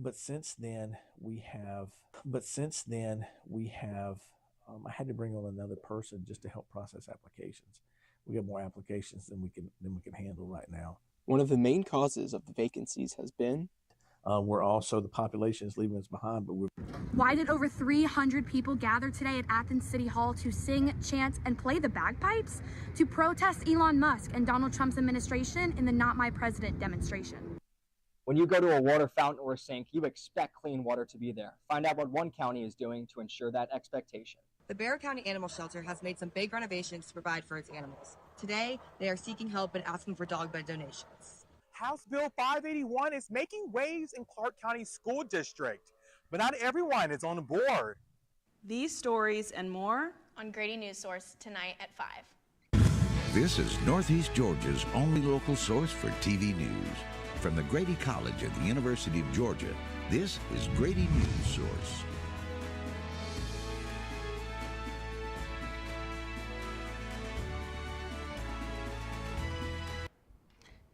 but since then we have, but since then we have, I had to bring on another person just to help process applications. We got more applications than we can handle right now. One of the main causes of the vacancies has been we're also, the population is leaving us behind, but we're. Why did over 300 people gather today at Athens City Hall to sing, chant, and play the bagpipes? To protest Elon Musk and Donald Trump's administration in the Not My President demonstration. When you go to a water fountain or a sink, you expect clean water to be there. Find out what one county is doing to ensure that expectation. The Bexar County Animal Shelter has made some big renovations to provide for its animals. Today, they are seeking help and asking for dog bed donations. House Bill 581 is making waves in Clark County School District, but not everyone is on board. These stories and more on Grady Newsource tonight at 5. This is Northeast Georgia's only local source for TV news. From the Grady College at the University of Georgia, this is Grady Newsource.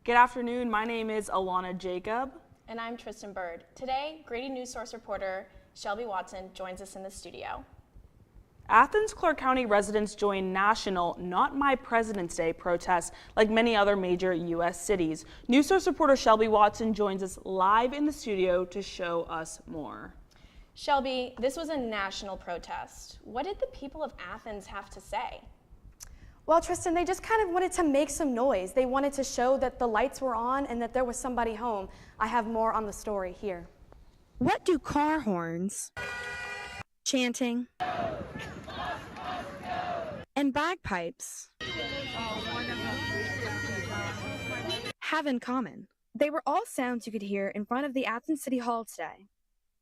Good afternoon. My name is Alana Jacob. And I'm Tristan Bird. Today, Grady Newsource reporter Shelby Watson joins us in the studio. Athens Clark County residents joined national Not My President's Day protests like many other major U.S. cities. Newsource reporter Shelby Watson joins us live in the studio to show us more. Shelby, this was a national protest. What did the people of Athens have to say? Well, Tristan, they just kind of wanted to make some noise. They wanted to show that the lights were on and that there was somebody home. I have more on the story here. What do car horns, chanting, and bagpipes have in common? They were all sounds you could hear in front of the Athens City Hall today.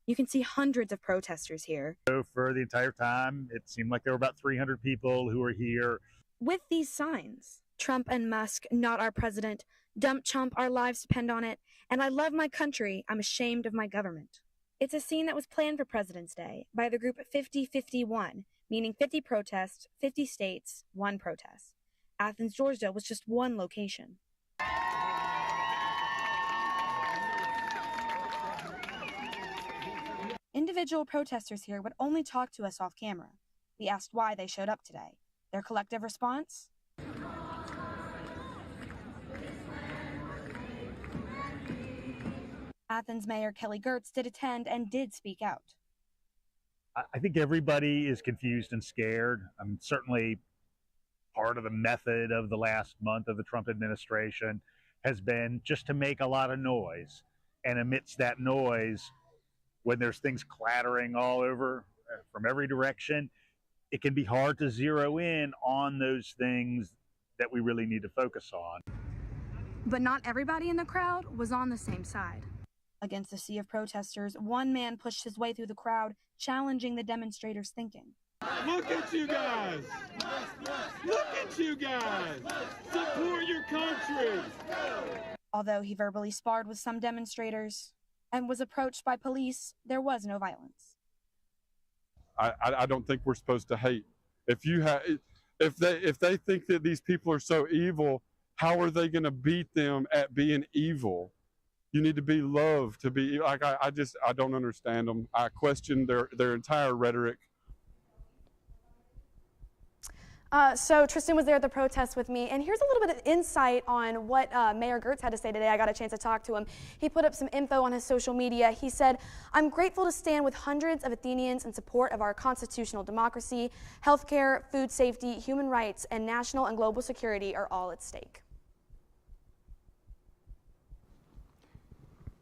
You can see hundreds of protesters here. So for the entire time, it seemed like there were about 300 people who were here. With these signs, Trump and Musk, not our president, dump chump, our lives depend on it, and I love my country, I'm ashamed of my government. It's a scene that was planned for President's Day by the group 50-51, meaning 50 protests, 50 states, 1 protest. Athens, Georgia was just one location. Individual protesters here would only talk to us off camera. We asked why they showed up today. Their collective response? Athens Mayor Kelly Gertz did attend and did speak out. I think everybody is confused and scared. Certainly part of the method of the last month of the Trump administration has been just to make a lot of noise. And amidst that noise, when there's things clattering all over from every direction, it can be hard to zero in on those things that we really need to focus on. But not everybody in the crowd was on the same side. Against a sea of protesters, one man pushed his way through the crowd, challenging the demonstrators' thinking. Look at you guys! Look at you guys! Support your country! Although he verbally sparred with some demonstrators and was approached by police, there was no violence. I don't think we're supposed to hate. If they think that these people are so evil, how are they going to beat them at being evil? You need to be loved to be like. I don't understand them. I question their entire rhetoric. So Tristan was there at the protest with me, and here's a little bit of insight on what Mayor Gertz had to say today. I got a chance to talk to him. He put up some info on his social media. He said, "I'm grateful to stand with hundreds of Athenians in support of our constitutional democracy. Healthcare, food safety, human rights, and national and global security are all at stake."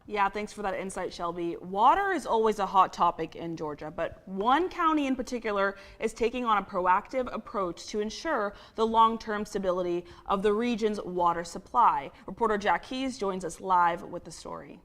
Yeah, thanks for that insight, Shelby. Water is always a hot topic in Georgia, but one county in particular is taking on a proactive approach to ensure the long-term stability of the region's water supply. Reporter Jack Keyes joins us live with the story.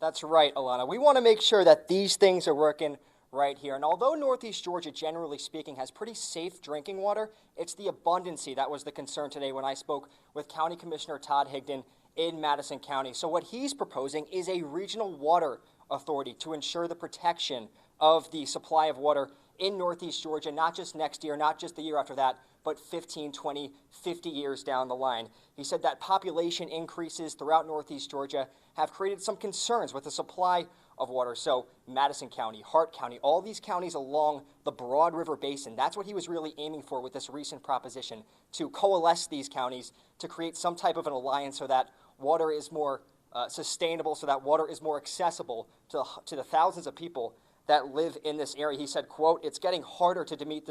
That's right, Alana. We want to make sure that these things are working right here. And although Northeast Georgia, generally speaking, has pretty safe drinking water, it's the abundancy that was the concern today when I spoke with County Commissioner Todd Higdon in Madison County. So what he's proposing is a regional water authority to ensure the protection of the supply of water in Northeast Georgia, not just next year, not just the year after that, but 15, 20, 50 years down the line. He said that population increases throughout Northeast Georgia have created some concerns with the supply of water. So Madison County, Hart County, all these counties along the Broad River Basin, that's what he was really aiming for with this recent proposition, to coalesce these counties to create some type of an alliance so that water is more sustainable, so that water is more accessible to the thousands of people that live in this area. He said, quote, "It's getting harder to meet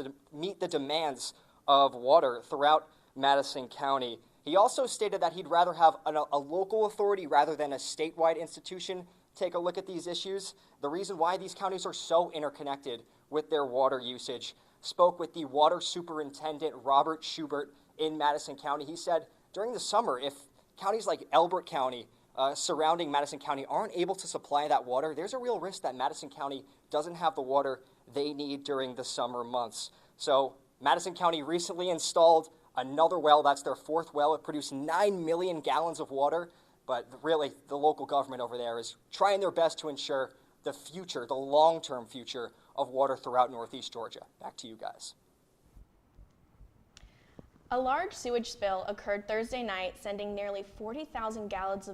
the demands of water throughout Madison County." He also stated that he'd rather have a local authority rather than a statewide institution take a look at these issues. The reason why these counties are so interconnected with their water usage. Spoke with the water superintendent, Robert Schubert, in Madison County. He said during the summer, if counties like Elbert County, surrounding Madison County, aren't able to supply that water, there's a real risk that Madison County doesn't have the water they need during the summer months. So Madison County recently installed another well. That's their fourth well. It produced 9 million gallons of water. But really, the local government over there is trying their best to ensure the future, the long-term future of water throughout Northeast Georgia. Back to you guys. A large sewage spill occurred Thursday night, sending nearly 40,000 gallons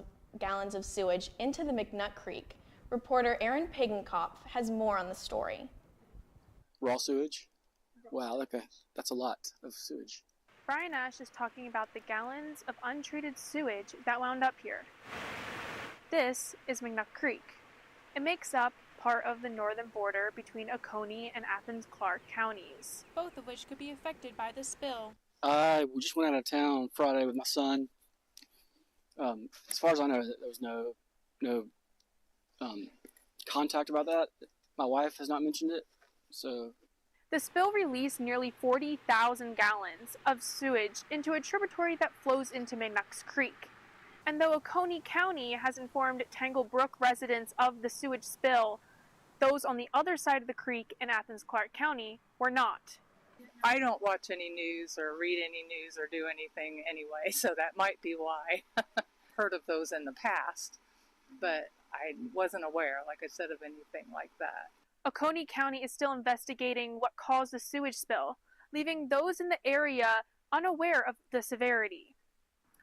of sewage into the McNutt Creek. Reporter Aaron Pagenkopf has more on the story. Raw sewage? Wow, that's a lot of sewage. Brian Ash is talking about the gallons of untreated sewage that wound up here. This is McNutt Creek. It makes up part of the northern border between Oconee and Athens-Clarke counties, both of which could be affected by the spill. We just went out of town Friday with my son. As far as I know, there was no contact about that. My wife has not mentioned it, so... The spill released nearly 40,000 gallons of sewage into a tributary that flows into McNutt Creek. And though Oconee County has informed Tangle Brook residents of the sewage spill, those on the other side of the creek in Athens-Clarke County were not. I don't watch any news or read any news or do anything anyway, so that might be why. Heard of those in the past, but I wasn't aware, like I said, of anything like that. Oconee County is still investigating what caused the sewage spill, leaving those in the area unaware of the severity.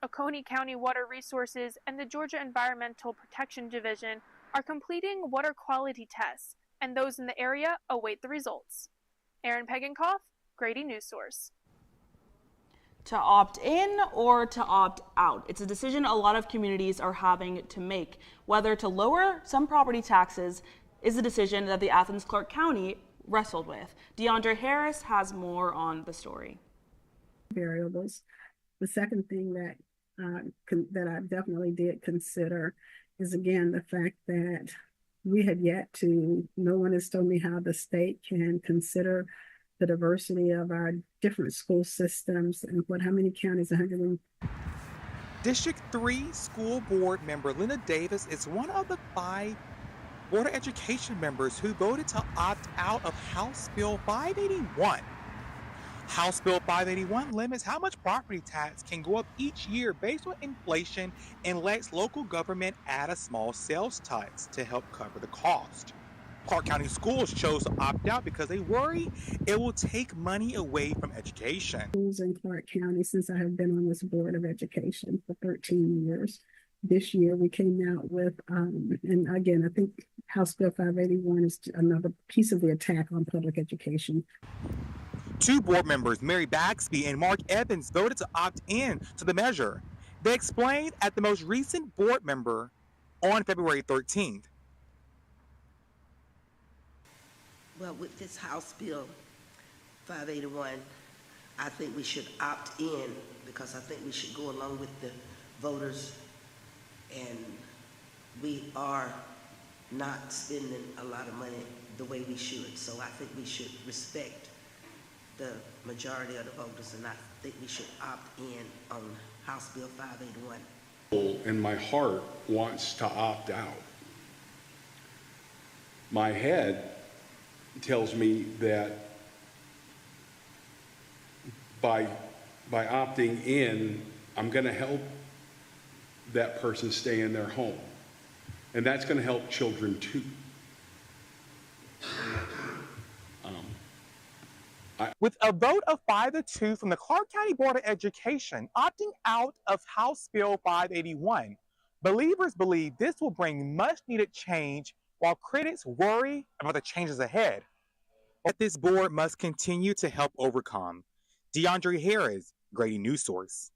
Oconee County Water Resources and the Georgia Environmental Protection Division are completing water quality tests, and those in the area await the results. Aaron Pagenkopf, Grady Newsource. To opt in or to opt out. It's a decision a lot of communities are having to make. Whether to lower some property taxes is a decision that the Athens-Clarke County wrestled with. DeAndre Harris has more on the story. Variables. The second thing that I definitely did consider is, again, the fact that we have yet to, no one has told me how the state can consider the diversity of our different school systems and how many counties, 100. District 3 school board member Linda Davis is one of the 5 Board of Education members who voted to opt out of House Bill 581. House Bill 581 limits how much property tax can go up each year based on inflation and lets local government add a small sales tax to help cover the cost. Clark County schools chose to opt out because they worry it will take money away from education. Schools in Clark County, since I have been on this Board of Education for 13 years, this year we came out with, and again, I think House Bill 581 is another piece of the attack on public education. 2 board members, Mary Baxby and Mark Evans, voted to opt in to the measure. They explained at the most recent board member on February 13th. Well, with this House Bill 581, I think we should opt in because I think we should go along with the voters, and we are not spending a lot of money the way we should. So I think we should respect the majority of the voters, and I think we should opt in on House Bill 581. And my heart wants to opt out. My head tells me that by opting in, I'm going to help that person stay in their home. And that's going to help children too. With a vote of 5-2 from the Clark County Board of Education opting out of House Bill 581, believers believe this will bring much-needed change while critics worry about the changes ahead. But this board must continue to help overcome. DeAndre Harris, Grady Newsource.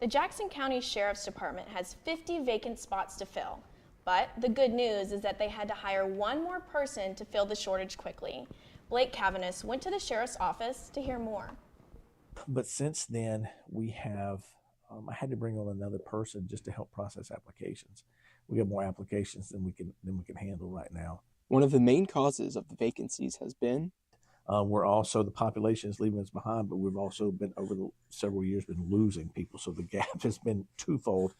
The Jackson County Sheriff's Department has 50 vacant spots to fill, but the good news is that they had to hire one more person to fill the shortage quickly. Blake Cavanis went to the sheriff's office to hear more. But since then, we have, I had to bring on another person just to help process applications. We got more applications than we can handle right now. One of the main causes of the vacancies has been we're also, the population is leaving us behind, but we've also been over the several years been losing people. So the gap has been twofold.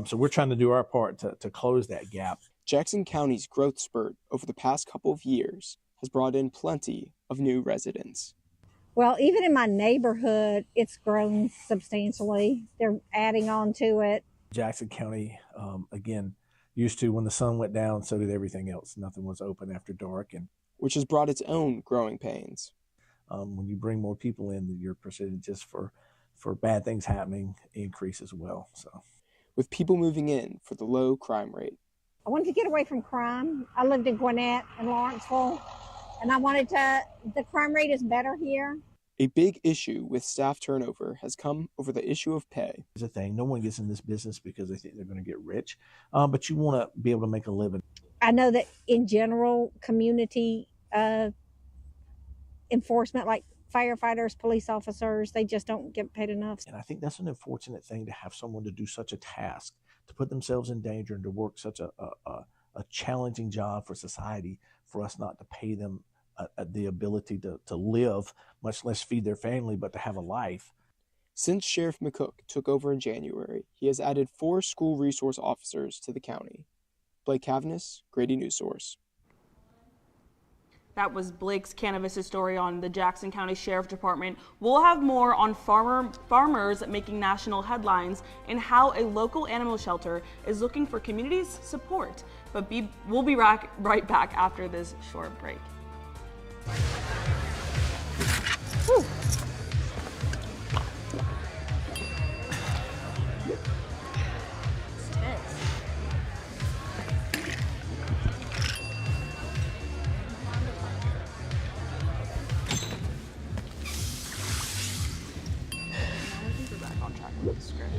So we're trying to do our part to close that gap. Jackson County's growth spurt over the past couple of years has brought in plenty of new residents. Well, even in my neighborhood, it's grown substantially. They're adding on to it. Jackson County, again, used to, when the sun went down, so did everything else. Nothing was open after dark, and which has brought its own growing pains. When you bring more people in, your percentages for bad things happening increase as well. So, with people moving in for the low crime rate. I wanted to get away from crime. I lived in Gwinnett and Lawrenceville, and the crime rate is better here. A big issue with staff turnover has come over the issue of pay. It's a thing. No one gets in this business because they think they're going to get rich, but you want to be able to make a living. I know that in general, community enforcement, like firefighters, police officers, they just don't get paid enough. And I think that's an unfortunate thing, to have someone to do such a task, to put themselves in danger and to work such a challenging job for society, for us not to pay them the ability to live, much less feed their family, but to have a life. Since Sheriff McCook took over in January, he has added 4 school resource officers to the county. Blake Cavanis, Grady Newsource. That was Blake's Canavis' story on the Jackson County Sheriff Department. We'll have more on farmers making national headlines and how a local animal shelter is looking for community's support. But we'll be right back after this short break. Whew.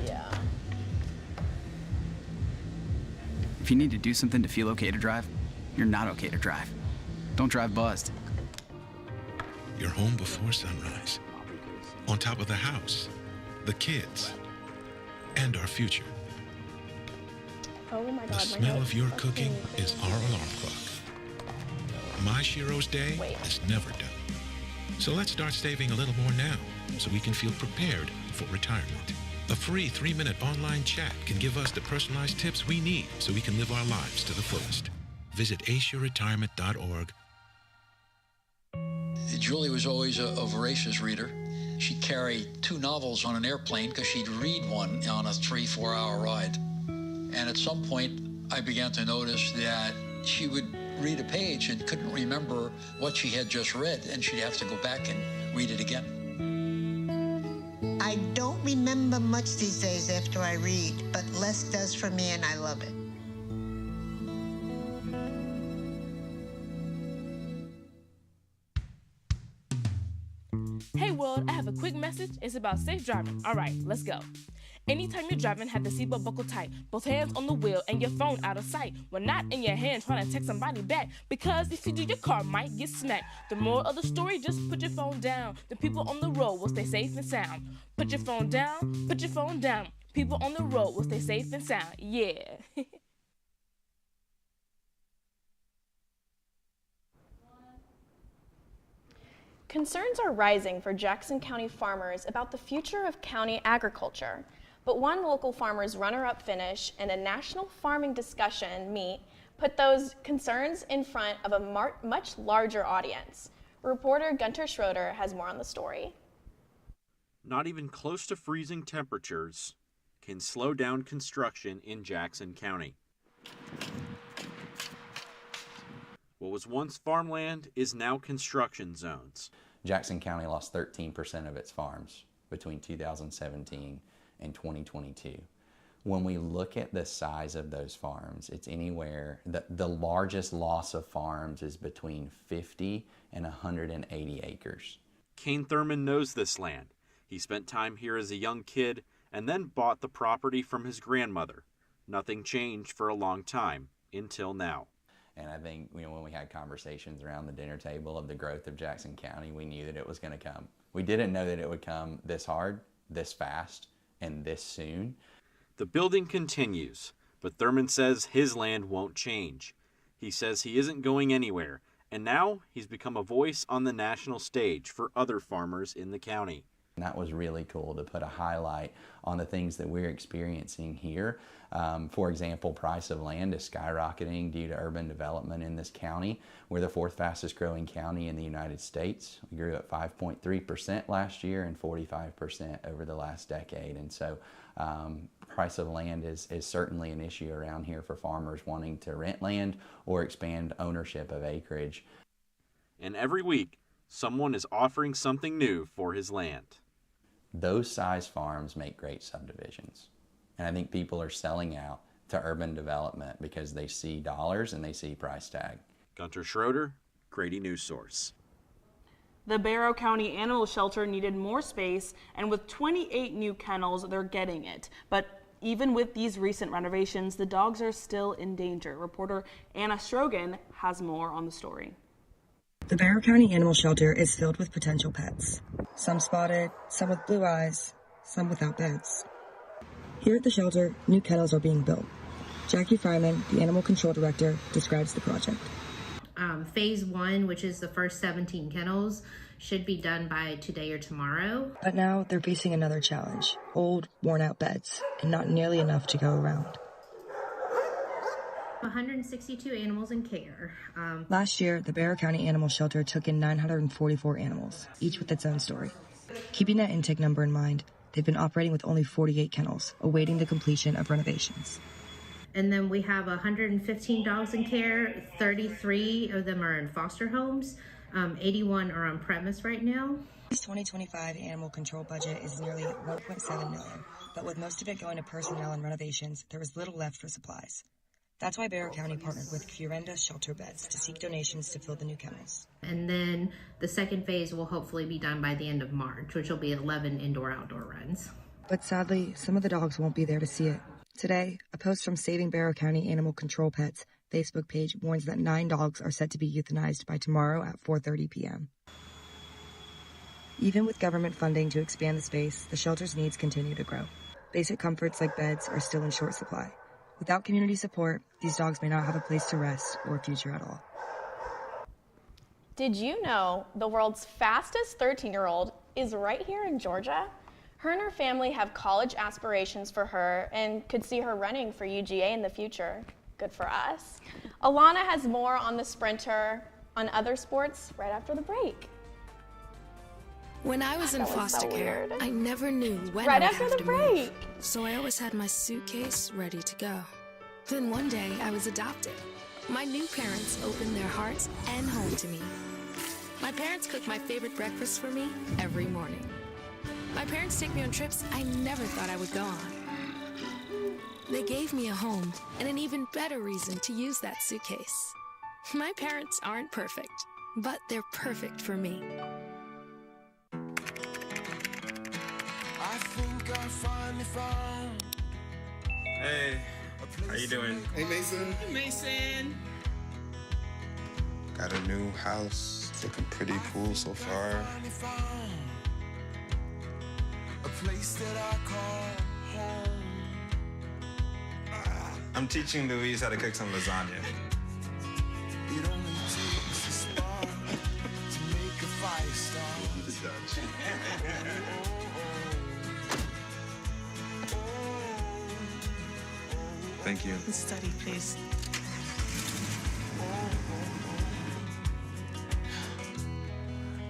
Yeah. If you need to do something to feel okay to drive, you're not okay to drive. Don't drive buzzed. You're home before sunrise, on top of the house, the kids, and our future. Oh my God. The smell of your cooking is our alarm clock. My Shiro's day is never done. So let's start saving a little more now, so we can feel prepared for retirement. A free 3-minute online chat can give us the personalized tips we need so we can live our lives to the fullest. Visit aceyourretirement.org. Julie was always a voracious reader. She'd carry 2 novels on an airplane because she'd read one on a 3-4 hour ride. And at some point, I began to notice that she would read a page and couldn't remember what she had just read, and she'd have to go back and read it again. I don't remember much these days after I read, but less does for me, and I love it. Hey world, I have a quick message. It's about safe driving. All right, let's go. Anytime you're driving, have the seatbelt buckled tight. Both hands on the wheel and your phone out of sight. When not in your hand trying to text somebody back. Because if you do, your car might get smacked. The moral of the story, just put your phone down. The people on the road will stay safe and sound. Put your phone down, put your phone down. People on the road will stay safe and sound. Yeah. Concerns are rising for Jackson County farmers about the future of county agriculture. But one local farmer's runner-up finish and a national farming discussion meet put those concerns in front of a much larger audience. Reporter Gunter Schroeder has more on the story. Not even close to freezing temperatures can slow down construction in Jackson County. What was once farmland is now construction zones. Jackson County lost 13% of its farms between 2017 and 2022. When we look at the size of those farms, it's anywhere, the largest loss of farms is between 50 and 180 acres. Kane Thurman knows this land. He spent time here as a young kid and then bought the property from his grandmother. Nothing changed for a long time, until now. And I think, when we had conversations around the dinner table of the growth of Jackson County, we knew that it was going to come. We didn't know that it would come this hard, this fast, and this soon. The building continues, but Thurman says his land won't change. He says he isn't going anywhere, and now he's become a voice on the national stage for other farmers in the county. And that was really cool to put a highlight on the things that we're experiencing here. For example, price of land is skyrocketing due to urban development in this county. We're the 4th fastest growing county in the United States. We grew at 5.3% last year and 45% over the last decade. And so price of land is certainly an issue around here for farmers wanting to rent land or expand ownership of acreage. And every week, someone is offering something new for his land. Those size farms make great subdivisions. And I think people are selling out to urban development because they see dollars and they see price tag. Gunter Schroeder, Grady Newsource. The Barrow County Animal Shelter needed more space, and with 28 new kennels, they're getting it. But even with these recent renovations, the dogs are still in danger. Reporter Anna Strogan has more on the story. The Barrow County Animal Shelter is filled with potential pets. Some spotted, some with blue eyes, some without beds. Here at the shelter, new kennels are being built. Jackie Fryman, the animal control director, describes the project. Phase 1, which is the first 17 kennels, should be done by today or tomorrow. But now they're facing another challenge: old, worn-out beds, and not nearly enough to go around. 162 animals in care. Last year, the Barrow County Animal Shelter took in 944 animals, each with its own story. Keeping that intake number in mind, they've been operating with only 48 kennels, awaiting the completion of renovations. And then we have 115 dogs in care. 33 of them are in foster homes. 81 are on premise right now. This 2025 animal control budget is nearly $1.7 million, but with most of it going to personnel and renovations, there was little left for supplies. That's why Barrow County partnered with Furenda Shelter Beds to seek donations to fill the new kennels. And then the second phase will hopefully be done by the end of March, which will be 11 indoor-outdoor runs. But sadly, some of the dogs won't be there to see it. Today, a post from Saving Barrow County Animal Control Pets Facebook page warns that 9 dogs are set to be euthanized by tomorrow at 4:30 p.m. Even with government funding to expand the space, the shelter's needs continue to grow. Basic comforts like beds are still in short supply. Without community support, these dogs may not have a place to rest or a future at all. Did you know the world's fastest 13-year-old is right here in Georgia? Her and her family have college aspirations for her and could see her running for UGA in the future. Good for us. Alana has more on the sprinter, on other sports, right after the break. When I was in foster care, I never knew when Right I would after have the to break. move, so I always had my suitcase ready to go. Then one day, I was adopted. My new parents opened their hearts and home to me. My parents cook my favorite breakfast for me every morning. My parents take me on trips I never thought I would go on. They gave me a home and an even better reason to use that suitcase. My parents aren't perfect, but they're perfect for me. I think I finally found. Hey, how you doing? Hey, Mason. Hey, Mason. Got a new house. It's looking pretty cool so far. A place that I call home. I'm teaching Louise how to cook some lasagna. It only takes a spark to make a fire start. The Dutch. Thank you. Study, please.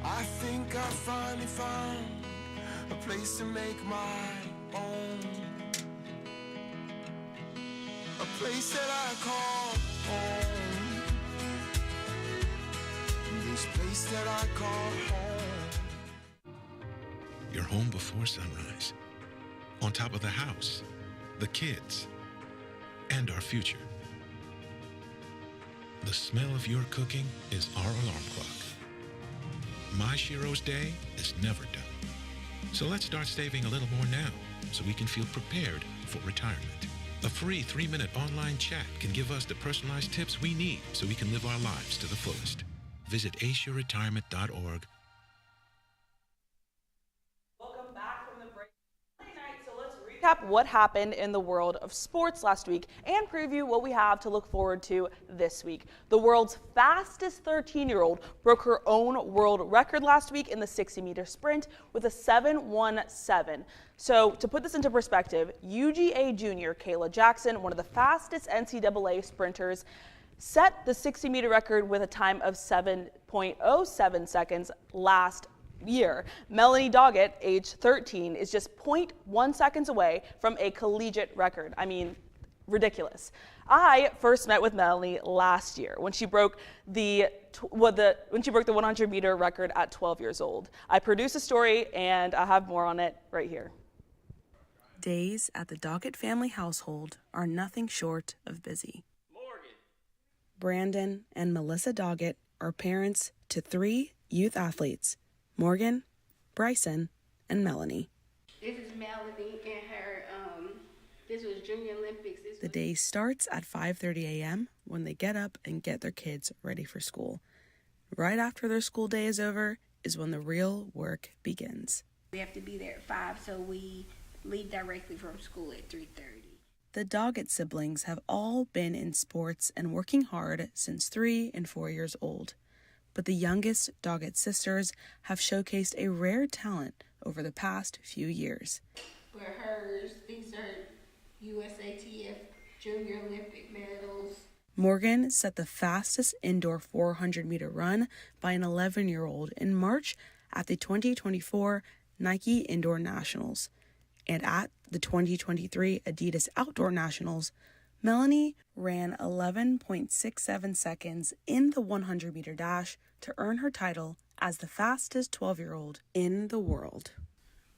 I think I finally found a place to make my own. A place that I call home. This place that I call home. your home before sunrise. On top of the house, the kids, and our future. The smell of your cooking is our alarm clock. My Shiro's day is never done. So let's start saving a little more now so we can feel prepared for retirement. A free 3-minute online chat can give us the personalized tips we need so we can live our lives to the fullest. Visit aceyourretirement.org. Welcome back from the break. Monday night, so let's recap what happened in the world of sports last week and preview what we have to look forward to this week. The world's fastest 13-year-old broke her own world record last week in the 60-meter sprint with a 7:17. So to put this into perspective, UGA junior Kayla Jackson, one of the fastest NCAA sprinters, set the 60-meter record with a time of 7.07 seconds last year. Melanie Doggett, age 13, is just 0.1 seconds away from a collegiate record. I mean, ridiculous. I first met with Melanie last year when she broke the 100-meter record at 12 years old. I produced a story and I have more on it right here. Days at the Doggett family household are nothing short of busy. Brandon and Melissa Doggett are parents to 3 youth athletes, Morgan, Bryson, and Melanie. This is Melanie and her, this was Junior Olympics. The day starts at 5:30 a.m. when they get up and get their kids ready for school. Right after their school day is over is when the real work begins. We have to be there at 5, so we leave directly from school at 3:30. The Doggett siblings have all been in sports and working hard since 3 and 4 years old. But the youngest Doggett sisters have showcased a rare talent over the past few years. For hers, these are USATF Junior Olympic medals. Morgan set the fastest indoor 400-meter run by an 11-year-old in March at the 2024 Nike Indoor Nationals. And at the 2023 Adidas Outdoor Nationals, Melanie ran 11.67 seconds in the 100-meter dash to earn her title as the fastest 12-year-old in the world.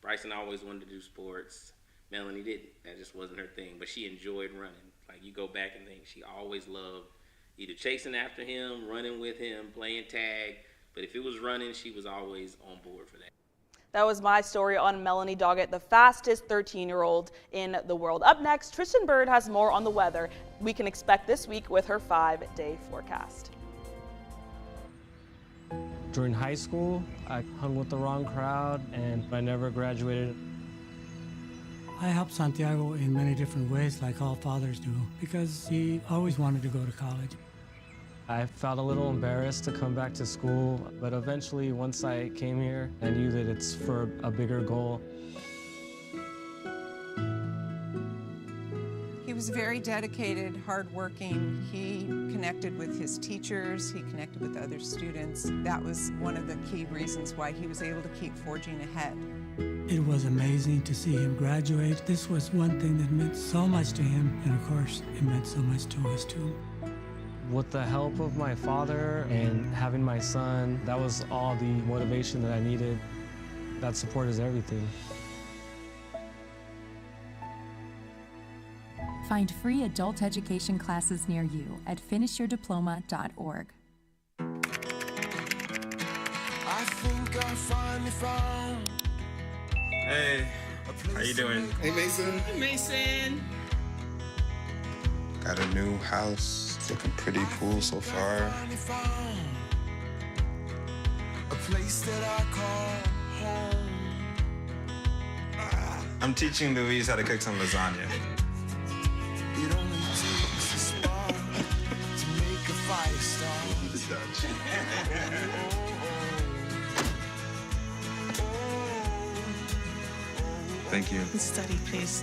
Bryson always wanted to do sports. Melanie didn't. That just wasn't her thing, but she enjoyed running. Like, you go back and think she always loved either chasing after him, running with him, playing tag. But if it was running, she was always on board for that. That was my story on Melanie Doggett, the fastest 13-year-old in the world. Up next, Tristan Bird has more on the weather we can expect this week with her 5-day forecast. During high school, I hung with the wrong crowd and I never graduated. I helped Santiago in many different ways, like all fathers do, because he always wanted to go to college. I felt a little embarrassed to come back to school, but eventually, once I came here, I knew that it's for a bigger goal. He was very dedicated, hardworking. He connected with his teachers. He connected with other students. That was one of the key reasons why he was able to keep forging ahead. It was amazing to see him graduate. This was one thing that meant so much to him, and of course, it meant so much to us too. With the help of my father and having my son, that was all the motivation that I needed. That support is everything. Find free adult education classes near you at finishyourdiploma.org. I think I finally found. Hey, how you doing? Hey, Mason. Hey, Mason. Got a new house. It's looking pretty cool so far. A place that I call home. I'm teaching Louise how to cook some lasagna. It only takes a spark to make a fire start. Thank you. Study, please.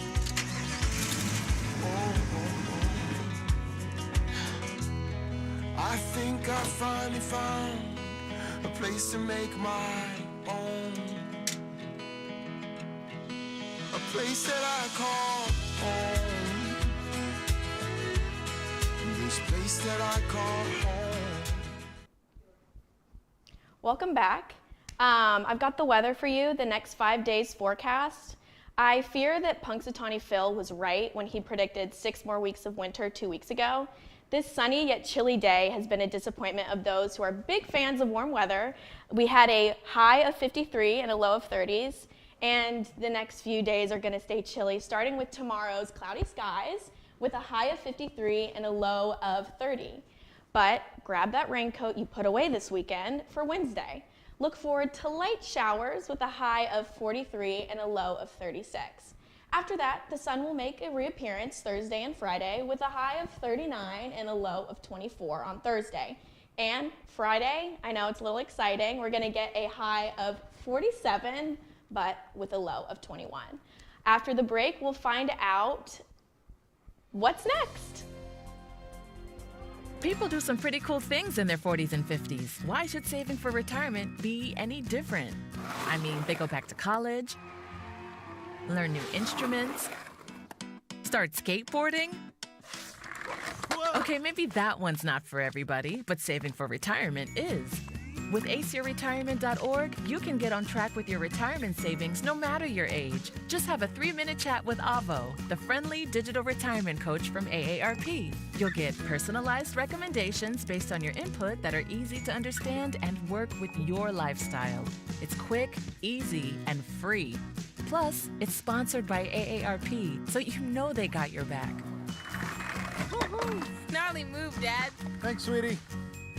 I think I finally found a place to make my own. A place that I call home. This place that I call home. Welcome back. I've got the weather for you, the next 5 days forecast. I fear that Punxsutawney Phil was right when he predicted 6 more weeks of winter 2 weeks ago. This sunny yet chilly day has been a disappointment of those who are big fans of warm weather. We had a high of 53 and a low of 30s, and the next few days are going to stay chilly, starting with tomorrow's cloudy skies with a high of 53 and a low of 30. But grab that raincoat you put away this weekend for Wednesday. Look forward to light showers with a high of 43 and a low of 36. After that, the sun will make a reappearance Thursday and Friday with a high of 39 and a low of 24 on Thursday. And Friday, I know it's a little exciting, we're gonna get a high of 47, but with a low of 21. After the break, we'll find out what's next. People do some pretty cool things in their 40s and 50s. Why should saving for retirement be any different? I mean, they go back to college, learn new instruments, start skateboarding. Okay, maybe that one's not for everybody, but saving for retirement is. With aceyourretirement.org, you can get on track with your retirement savings no matter your age. Just have a 3-minute chat with Avo, the friendly digital retirement coach from AARP. You'll get personalized recommendations based on your input that are easy to understand and work with your lifestyle. It's quick, easy, and free. Plus, it's sponsored by AARP, so you know they got your back. Gnarly move, Dad. Thanks, sweetie.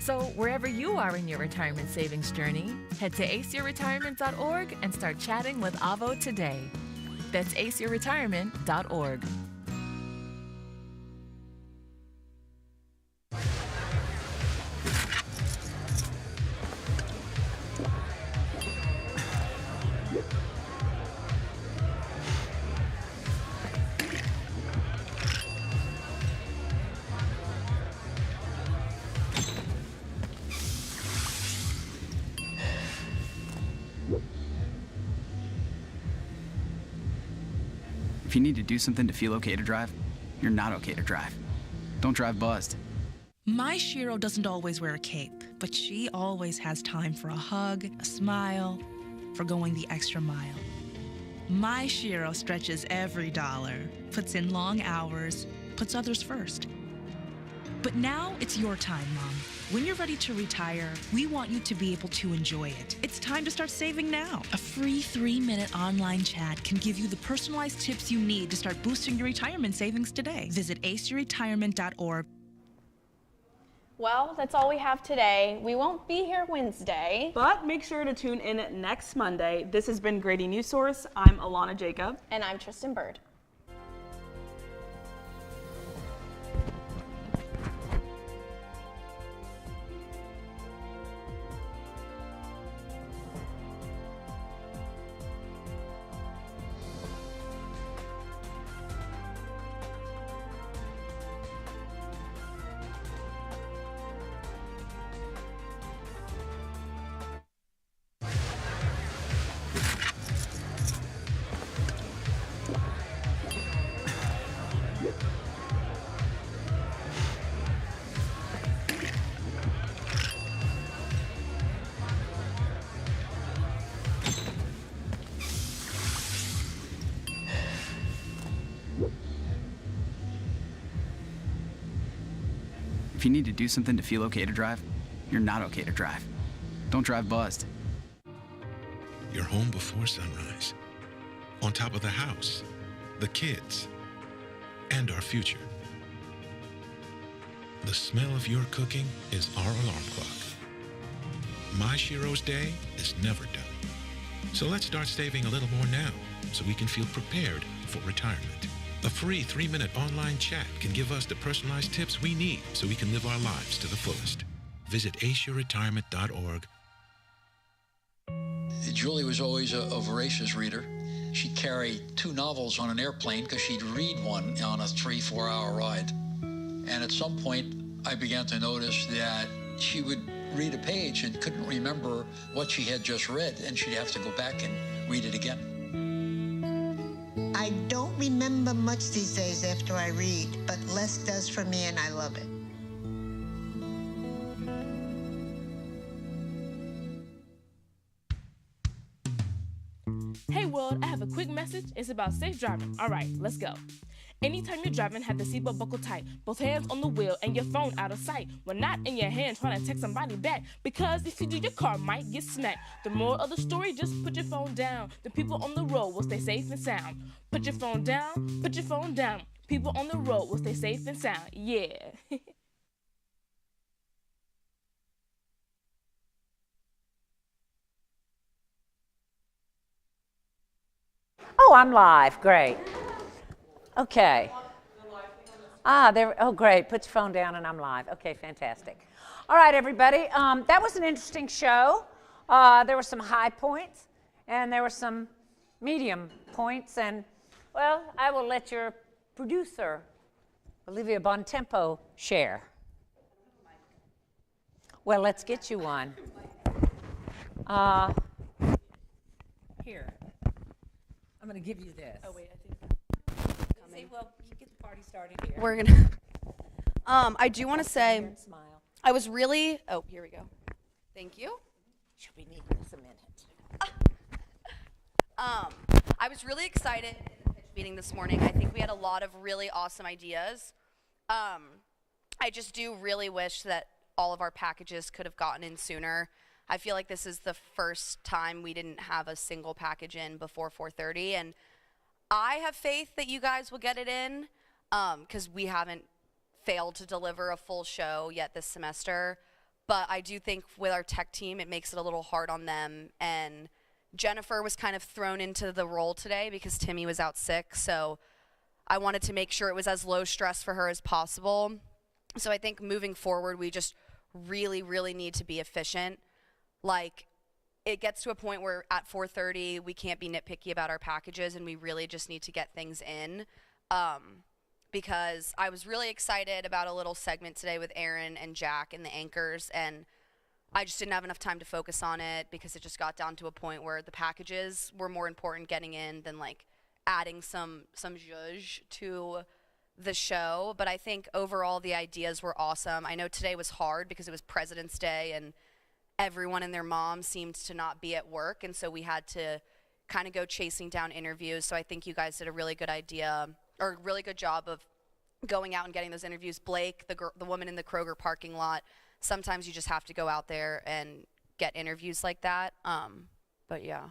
So wherever you are in your retirement savings journey, head to aceyourretirement.org and start chatting with Avo today. That's aceyourretirement.org. If you need to do something to feel okay to drive, you're not okay to drive. Don't drive buzzed. My Shiro doesn't always wear a cape, but she always has time for a hug, a smile, for going the extra mile. My Shiro stretches every dollar, puts in long hours, puts others first. But now it's your time, Mom. When you're ready to retire, we want you to be able to enjoy it. It's time to start saving now. A free 3-minute online chat can give you the personalized tips you need to start boosting your retirement savings today. Visit aceyourretirement.org. Well, that's all we have today. We won't be here Wednesday. But make sure to tune in next Monday. This has been Grady Newsource. I'm Alana Jacob. And I'm Tristan Bird. If you need to do something to feel okay to drive, you're not okay to drive. Don't drive buzzed. You're home before sunrise, on top of the house, the kids, and our future. The smell of your cooking is our alarm clock. My Shiro's day is never done. So let's start saving a little more now so we can feel prepared for retirement. A free 3-minute online chat can give us the personalized tips we need so we can live our lives to the fullest. Visit aceyourretirement.org. Julie was always a voracious reader. She'd carry 2 novels on an airplane because she'd read one on a 3-4 hour ride. And at some point, I began to notice that she would read a page and couldn't remember what she had just read, and she'd have to go back and read it again. I don't remember much these days after I read, but less does for me, and I love it. Hey world, I have a quick message. It's about safe driving. All right, let's go. Anytime you're driving, have the seatbelt buckled tight. Both hands on the wheel and your phone out of sight. When not in your hand trying to text somebody back. Because if you do, your car might get smacked. The moral of the story, just put your phone down. The people on the road will stay safe and sound. Put your phone down, put your phone down. People on the road will stay safe and sound. Yeah. Oh, I'm live. Great. Okay. There. Oh, great. Put your phone down and I'm live. Okay, fantastic. All right, everybody. That was an interesting show. There were some high points and there were some medium points. And, well, I will let your producer, Olivia Bontempo, share. Well, let's get you one. Here. I'm going to give you this. Oh, wait, I think. See, well, you get the party started here. We're going to. I do want to say, I was really. Oh, here we go. Thank you. She'll be needing this a minute. I was really excited in the pitch meeting this morning. I think we had a lot of really awesome ideas. I just do really wish that all of our packages could have gotten in sooner. I feel like this is the first time we didn't have a single package in before 4:30, and I have faith that you guys will get it in, because we haven't failed to deliver a full show yet this semester. But I do think with our tech team, it makes it a little hard on them. And Jennifer was kind of thrown into the role today because Timmy was out sick, so I wanted to make sure it was as low stress for her as possible. So I think moving forward, we just really, really need to be efficient. Like, it gets to a point where at 4:30, we can't be nitpicky about our packages, and we really just need to get things in. Because I was really excited about a little segment today with Aaron and Jack and the anchors, and I just didn't have enough time to focus on it because it just got down to a point where the packages were more important getting in than, like, adding some zhuzh to the show. But I think overall the ideas were awesome. I know today was hard because it was President's Day, and everyone and their mom seemed to not be at work, and so we had to kind of go chasing down interviews. So I think you guys did a really good really good job of going out and getting those interviews. Blake, the woman in the Kroger parking lot, sometimes you just have to go out there and get interviews like that. But yeah,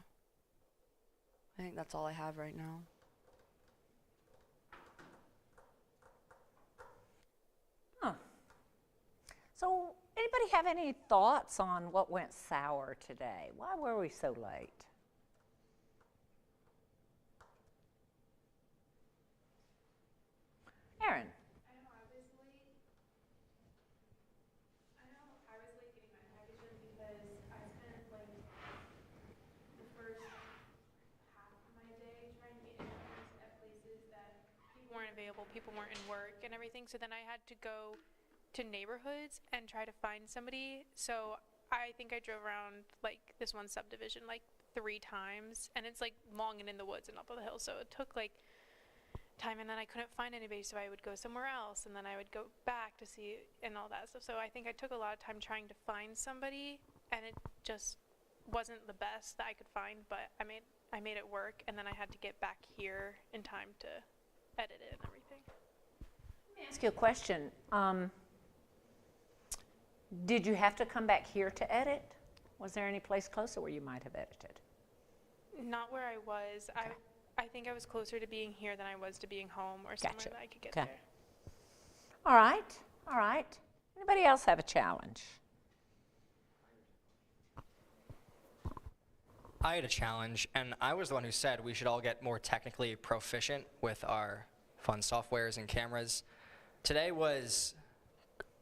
I think that's all I have right now. So, anybody have any thoughts on what went sour today? Why were we so late? Aaron. I know I was late getting my package in because I spent like the first half of my day trying to get interviews at places that people weren't available, people weren't in work and everything. So then I had to go to neighborhoods and try to find somebody. So I think I drove around like this one subdivision like 3 times, and it's like long and in the woods and up on the hill. So it took like time, and then I couldn't find anybody, so I would go somewhere else, and then I would go back to see and all that stuff. So I think I took a lot of time trying to find somebody, and it just wasn't the best that I could find, but I made it work, and then I had to get back here in time to edit it and everything. Let me ask you a question. Did you have to come back here to edit? Was there any place closer where you might have edited? Not where I was. Okay. I think I was closer to being here than I was to being home or somewhere that I could get there. All right, all right. Anybody else have a challenge? I had a challenge, and I was the one who said we should all get more technically proficient with our fun softwares and cameras. Today was,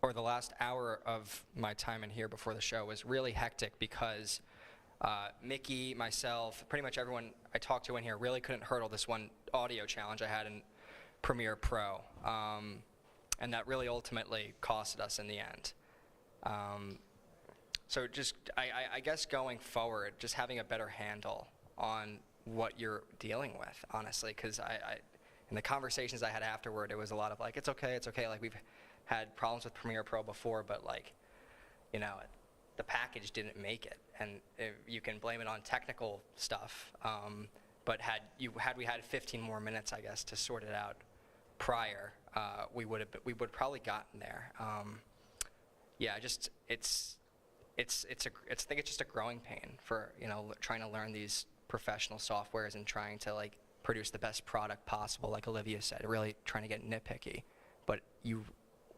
or the last hour of my time in here before the show was really hectic because Mickey, myself, pretty much everyone I talked to in here really couldn't hurdle this one audio challenge I had in Premiere Pro. And that really ultimately costed us in the end. So just, I guess going forward, just having a better handle on what you're dealing with, honestly, because in the conversations I had afterward, it was a lot of like, it's okay, like we've had problems with Premiere Pro before, but like, you know, the package didn't make it, and you can blame it on technical stuff. But had we had 15 more minutes, I guess, to sort it out prior, we would probably gotten there. Yeah, just I think it's just a growing pain for trying to learn these professional softwares and trying to like produce the best product possible, like Olivia said, really trying to get nitpicky. But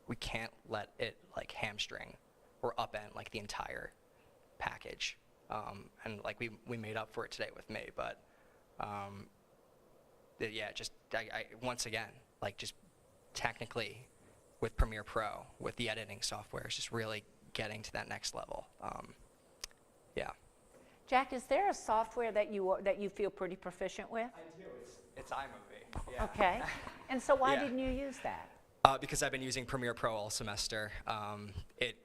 we can't let it like hamstring or upend like the entire package. And like we made up for it today with May, but yeah, just I once again, like just technically with Premiere Pro, with the editing software, it's just really getting to that next level. Yeah. Jack, is there a software that you feel pretty proficient with? I do. It's iMovie. Yeah. Okay. And so why Yeah. didn't you use that? Because I've been using Premiere Pro all semester. It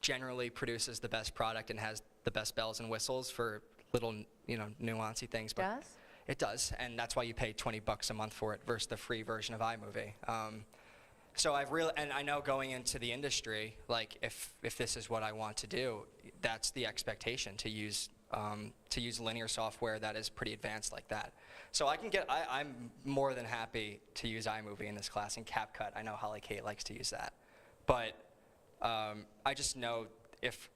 generally produces the best product and has the best bells and whistles for little, nuancy things. But does? It does, and that's why you pay $20 a month for it versus the free version of iMovie. So and I know going into the industry, like if this is what I want to do, that's the expectation, to use linear software that is pretty advanced like that. So I'm more than happy to use iMovie in this class, and CapCut. I know Holly Kate likes to use that, but I just know if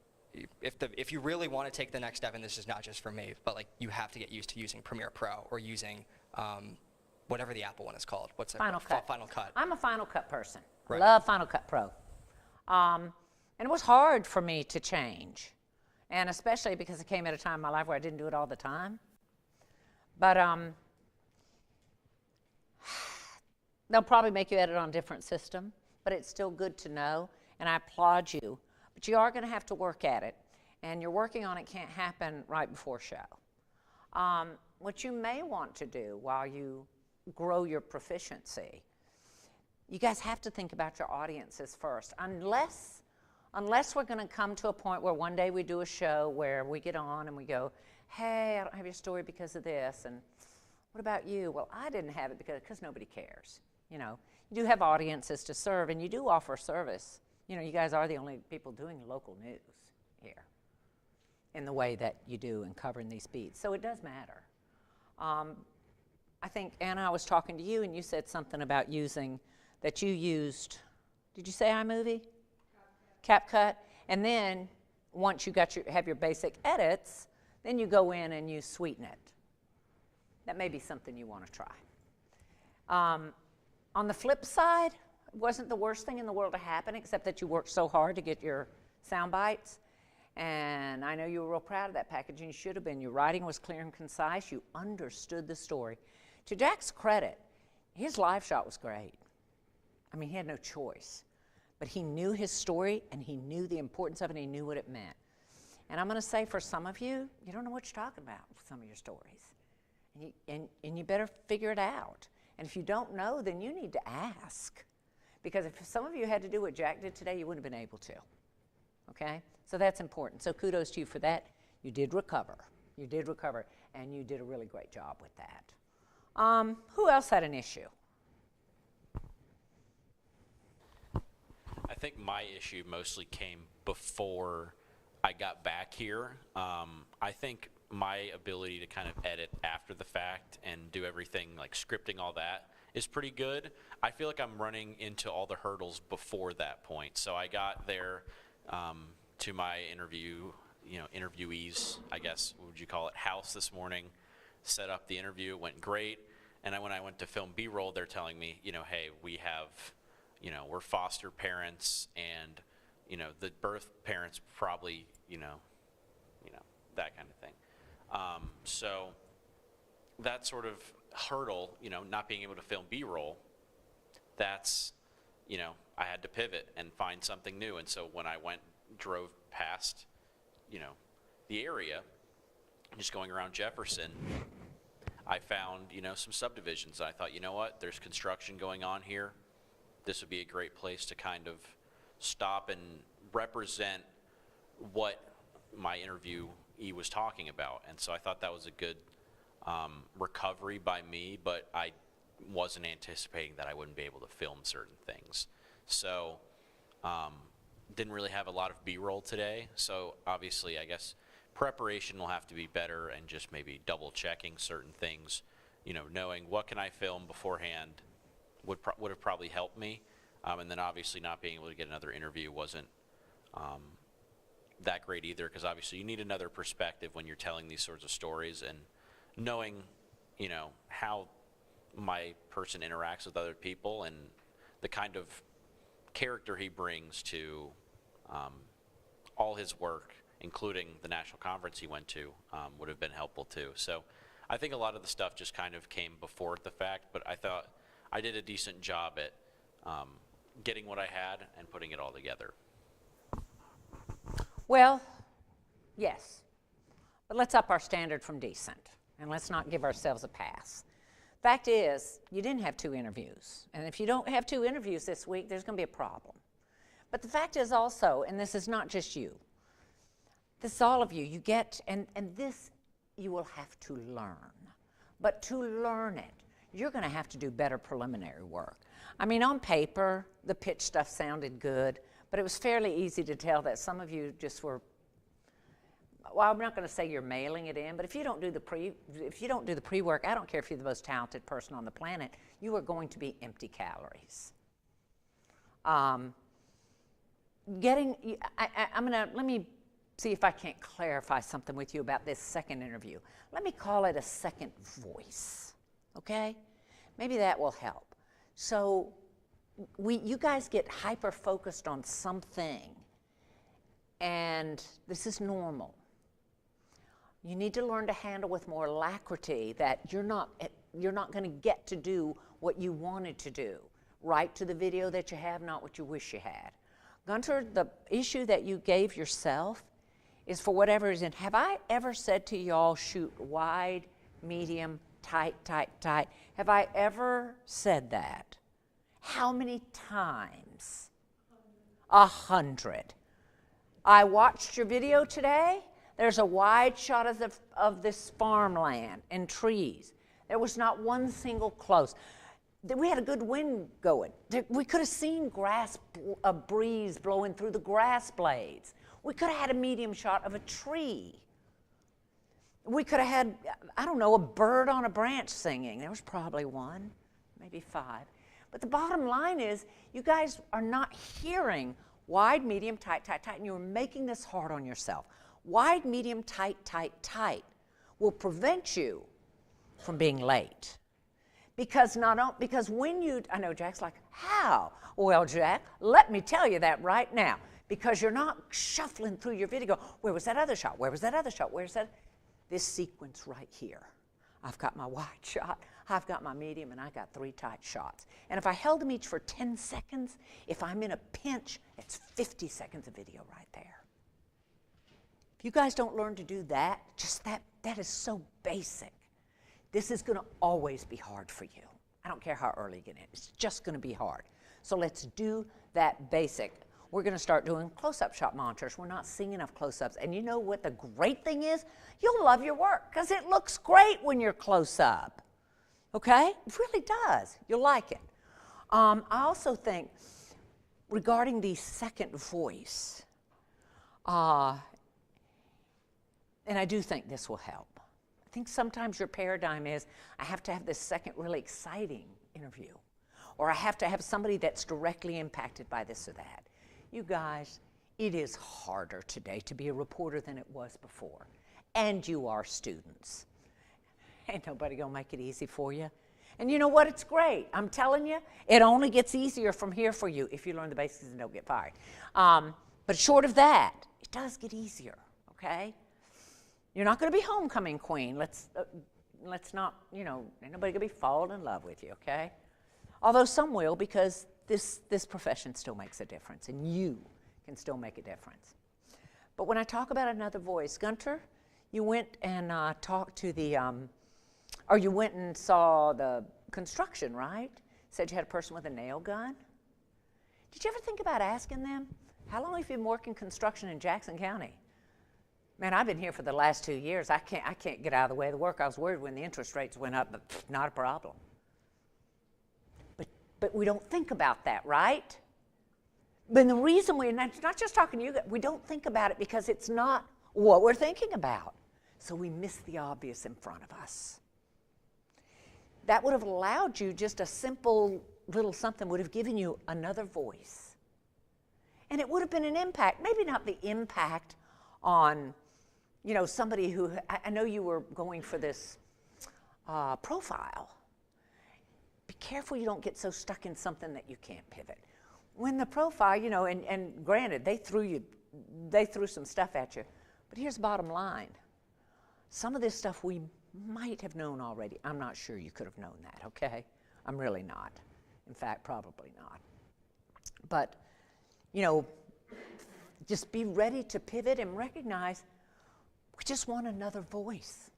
you really want to take the next step, and this is not just for me, but like you have to get used to using Premiere Pro or using whatever the Apple one is called. What's it? Final Cut. Final Cut. I'm a Final Cut person. Right. Love Final Cut Pro. And it was hard for me to change, and especially because it came at a time in my life where I didn't do it all the time. But they'll probably make you edit on a different system, but it's still good to know, and I applaud you. But you are going to have to work at it, and your working on it can't happen right before show. What you may want to do while you grow your proficiency, you guys have to think about your audiences first. Unless we're going to come to a point where one day we do a show where we get on and we go, hey, I don't have your story because of this, and what about you? Well, I didn't have it because nobody cares. You do have audiences to serve, and you do offer service. You guys are the only people doing local news here in the way that you do in covering these beats. So it does matter. I think, Anna, I was talking to you, and you said something about you used, did you say iMovie? CapCut. And then once you have your basic edits, then you go in and you sweeten it. That may be something you want to try. On the flip side, it wasn't the worst thing in the world to happen, except that you worked so hard to get your sound bites. And I know you were real proud of that package, and you should have been. Your writing was clear and concise. You understood the story. To Jack's credit, his live shot was great. I mean, he had no choice. But he knew his story, and he knew the importance of it, and he knew what it meant. And I'm going to say, for some of you, you don't know what you're talking about with some of your stories. And you better figure it out. And if you don't know, then you need to ask. Because if some of you had to do what Jack did today, you wouldn't have been able to. Okay? So that's important. So kudos to you for that. You did recover. You did recover, and you did a really great job with that. Who else had an issue? I think my issue mostly came before I got back here. I think my ability to kind of edit after the fact and do everything like scripting, all that, is pretty good. I feel like I'm running into all the hurdles before that point. So I got there to my interviewees, I guess, what would you call it, house this morning, set up the interview, it went great. And when I went to film B-roll, they're telling me, hey, we have, we're foster parents, and, the birth parents probably, that kind of thing. So that sort of hurdle, not being able to film B-roll, that's, I had to pivot and find something new. And so when I drove past, the area, just going around Jefferson, I found, some subdivisions. I thought, what, there's construction going on here. This would be a great place to kind of stop and represent what my interviewee was talking about. And so I thought that was a good recovery by me, but I wasn't anticipating that I wouldn't be able to film certain things. So didn't really have a lot of B-roll today, so obviously I guess preparation will have to be better, and just maybe double checking certain things, you know, knowing what can I film beforehand would have probably helped me, and then obviously not being able to get another interview wasn't that great either, because obviously you need another perspective when you're telling these sorts of stories, and knowing, you know, how my person interacts with other people and the kind of character he brings to all his work, including the national conference he went to, would have been helpful too. So I think a lot of the stuff just kind of came before the fact, but I thought I did a decent job at getting what I had and putting it all together. Well, yes, but let's up our standard from decent, and let's not give ourselves a pass. Fact is, you didn't have 2 interviews, and if you don't have 2 interviews this week, there's going to be a problem. But the fact is also, and this is not just you, this is all of you, you get, and this you will have to learn. But to learn it, you're going to have to do better preliminary work. I mean, on paper, the pitch stuff sounded good, but it was fairly easy to tell that some of you just were, well, I'm not going to say you're mailing it in, but if you don't do the pre-work, I don't care if you're the most talented person on the planet, you are going to be empty calories. Let me see if I can't clarify something with you about this second interview. Let me call it a second voice, okay? Maybe that will help. So you guys get hyper-focused on something, and this is normal. You need to learn to handle with more alacrity that you're not going to get to do what you wanted to do. Right to the video that you have, not what you wish you had. Gunter, the issue that you gave yourself is for whatever reason. Have I ever said to y'all, shoot wide, medium, tight, tight, tight? Have I ever said that? How many times? 100. I watched your video today. There's a wide shot of this farmland and trees. There was not one single close. We had a good wind going. We could have seen a breeze blowing through the grass blades. We could have had a medium shot of a tree. We could have had, I don't know, a bird on a branch singing. There was probably 1, maybe 5. But the bottom line is, you guys are not hearing wide, medium, tight, tight, tight, and you're making this hard on yourself. Wide, medium, tight, tight, tight will prevent you from being late. Because when you, I know Jack's like, how? Well, Jack, let me tell you that right now. Because you're not shuffling through your video, where was that other shot? Where was that other shot? Where's that? This sequence right here. I've got my wide shot, I've got my medium, and I got 3 tight shots. And if I held them each for 10 seconds, if I'm in a pinch, it's 50 seconds of video right there. If you guys don't learn to do that, just that is so basic. This is going to always be hard for you. I don't care how early you get in. It's just going to be hard. So let's do that basic. We're going to start doing close-up shot monitors. We're not seeing enough close-ups. And you know what the great thing is? You'll love your work because it looks great when you're close-up. Okay? It really does. You'll like it. I also think regarding the second voice, and I do think this will help. I think sometimes your paradigm is, I have to have this second really exciting interview, or I have to have somebody that's directly impacted by this or that. You guys, it is harder today to be a reporter than it was before, and you are students. Ain't nobody gonna make it easy for you. And you know what? It's great. I'm telling you, it only gets easier from here for you if you learn the basics and don't get fired. But short of that, it does get easier, okay? You're not going to be homecoming queen. Let's not, you know, ain't nobody going to be falling in love with you, okay? Although some will, because this profession still makes a difference, and you can still make a difference. But when I talk about another voice, Gunter, you went and talked to the, or you went and saw the construction, right? Said you had a person with a nail gun. Did you ever think about asking them, how long have you been working construction in Jackson County? Man, I've been here for the last 2 years. I can't get out of the way of the work. I was worried when the interest rates went up, but not a problem. But we don't think about that, right? But the reason we're not just talking to you, we don't think about it because it's not what we're thinking about. So we miss the obvious in front of us. That would have allowed you, just a simple little something would have given you another voice. And it would have been an impact, maybe not the impact on, you know, somebody who, I know you were going for this profile. Be careful you don't get so stuck in something that you can't pivot. When the profile, you know, and granted, they threw some stuff at you, but here's the bottom line. Some of this stuff we might have known already. I'm not sure you could have known that, okay? I'm really not. In fact, probably not. But, you know, just be ready to pivot and recognize we just want another voice.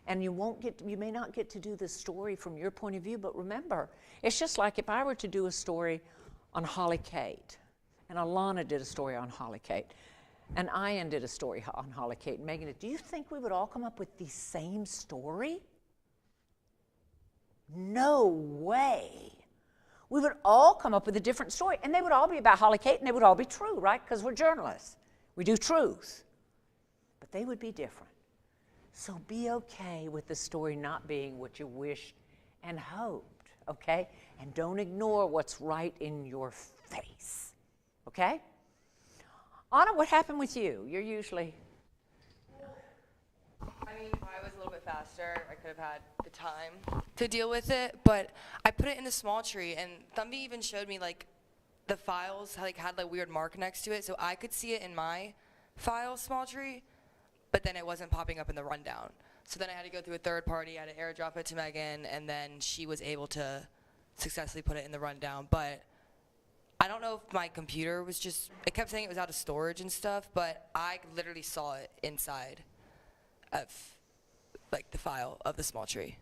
And you may not get to do the story from your point of view, but remember, it's just like if I were to do a story on Holly Kate, and Alana did a story on Holly Kate, and Ian did a story on Holly Kate and Megan, do you think we would all come up with the same story? No way. We would all come up with a different story, and they would all be about Holly Kate, and they would all be true, right? Because we're journalists. We do truth. But they would be different. So be okay with the story not being what you wished and hoped, okay? And don't ignore what's right in your face, okay? Anna, what happened with you? You're usually... I mean, if I was a little bit faster, I could have had the time to deal with it, but I put it in the small tree, and Thumby even showed me, like, the files had like weird mark next to it, so I could see it in my file small tree, but then it wasn't popping up in the rundown. So then I had to go through a third party, I had to airdrop it to Megan, and then she was able to successfully put it in the rundown. But I don't know if my computer was just, it kept saying it was out of storage and stuff, but I literally saw it inside of like the file of the small tree.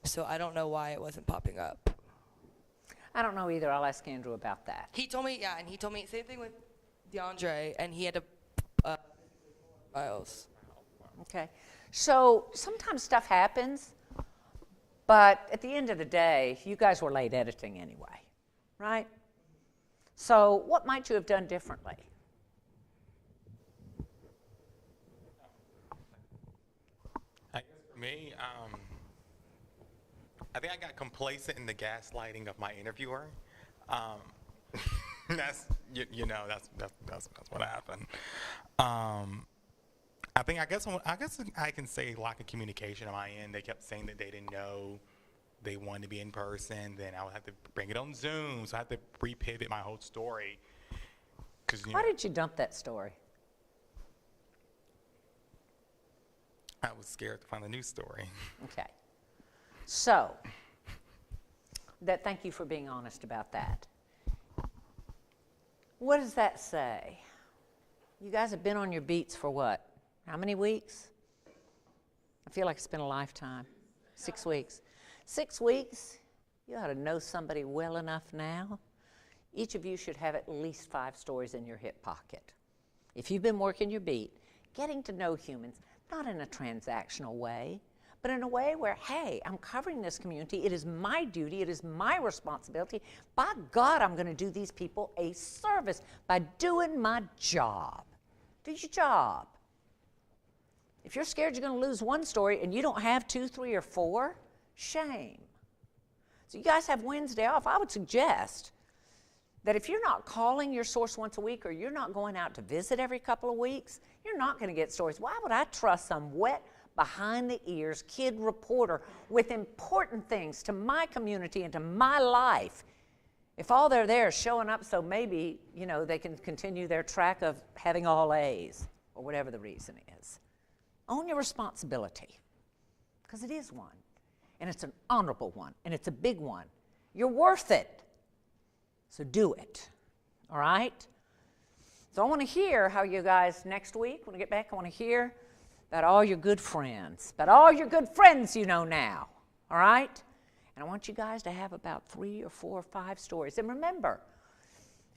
So I don't know why it wasn't popping up. I don't know either. I'll ask Andrew about that. He told me, yeah, and he told me, same thing with DeAndre, and he had to files. Okay. So sometimes stuff happens, but at the end of the day, you guys were late editing anyway, right? So what might you have done differently? I guess for me, I think I got complacent in the gaslighting of my interviewer. That's what happened. I guess I can say lack of communication on my end. They kept saying that they didn't know they wanted to be in person. Then I would have to bring it on Zoom, so I had to re-pivot my whole story. Why did you dump that story? I was scared to find a new story. Okay. So, thank you for being honest about that. What does that say? You guys have been on your beats for what? How many weeks? I feel like it's been a lifetime. 6 weeks. 6 weeks? You ought to know somebody well enough now. Each of you should have at least 5 stories in your hip pocket. If you've been working your beat, getting to know humans, not in a transactional way, but in a way where, hey, I'm covering this community. It is my duty. It is my responsibility. By God, I'm going to do these people a service by doing my job. Do your job. If you're scared you're going to lose one story and you don't have 2, 3, or 4, shame. So you guys have Wednesday off. I would suggest that if you're not calling your source once a week or you're not going out to visit every couple of weeks, you're not going to get stories. Why would I trust some wet, behind-the-ears kid reporter with important things to my community and to my life if all they're there is showing up so maybe, they can continue their track of having all A's or whatever the reason is? Own your responsibility, because it is one, and it's an honorable one, and it's a big one. You're worth it, so do it, all right? So I want to hear how you guys next week, when I get back, I want to hear about all your good friends, you know now, all right? And I want you guys to have about 3 or 4 or 5 stories. And remember,